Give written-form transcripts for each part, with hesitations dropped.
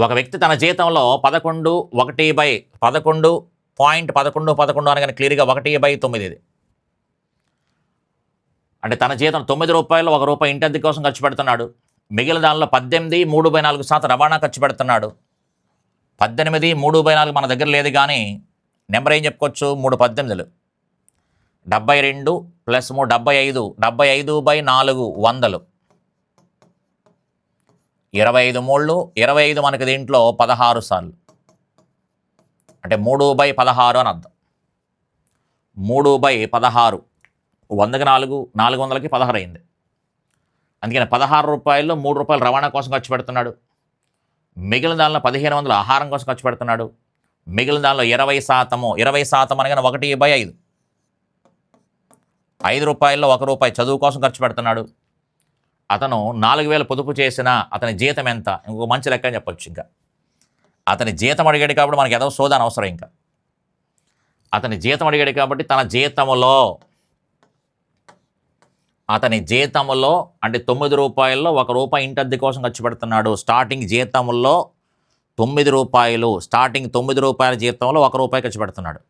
ఒక వ్యక్తి తన జీతంలో 11/11.11 అనగానే క్లియర్గా 1/9 ఇది. అంటే తన జీతం రూ. 9 రూపాయి ఇంటద్దె కోసం ఖర్చు పెడుతున్నాడు. మిగిలిన దానిలో 18 3/4% రవాణా ఖర్చు పెడుతున్నాడు. 18 3/4 మన దగ్గర లేదు, కానీ నెంబర్ ఏం చెప్పుకోవచ్చు, 3/18 72 + 3 75 75/400 25 మూళ్ళు 25 మనకి దీంట్లో 16 సార్లు, అంటే 3/16 అని అర్థం. 3/16 100కి 4 400కి 16 అయింది. అందుకని రూ. 16 రూ. 3 రవాణా కోసం ఖర్చు పెడుతున్నాడు. మిగిలిన దానిలో 1500 ఆహారం కోసం ఖర్చు పెడుతున్నాడు. మిగిలిన దానిలో 20% అనగానే 1/5 రూపాయల్లో రూపాయి చదువు కోసం ఖర్చు పెడుతున్నాడు. అతను 4000 పొదుపు చేసిన అతని జీతం ఎంత? ఇంకొక మంచి లెక్క అని చెప్పొచ్చు. ఇంకా అతని జీతం అడిగాడు కాబట్టి మనకి ఏదో సోదాన అవసరం. ఇంకా అతని జీతం అడిగాడు కాబట్టి తన జీతములో అతని జీతములో అంటే రూ. 9 ఇంటద్దె కోసం ఖర్చు పెడుతున్నాడు. స్టార్టింగ్ జీతంలో రూ. 9, స్టార్టింగ్ రూ. 9 జీతంలో రూపాయి ఖర్చు పెడుతున్నాడు.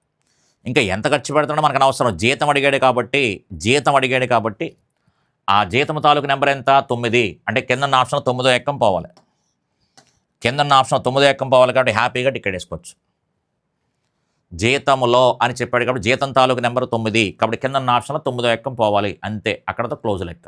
ఇంకా ఎంత ఖర్చు పెడుతున్నాడో మనకు అనవసరం. జీతం అడిగాడు కాబట్టి ఆ జీతం తాలూకు నెంబర్ ఎంత? 9. అంటే కింద ఆప్షన్ 9వ ఎక్కం పోవాలి. కాబట్టి హ్యాపీగా టికెట్ వేసుకోవచ్చు. జీతములో అని చెప్పాడు కాబట్టి జీతం తాలూకు నెంబర్ 9 కాబట్టి కింద ఆప్షన్లో 9వ ఎక్కం పోవాలి. అంతే, అక్కడతో క్లోజ్ లెక్క.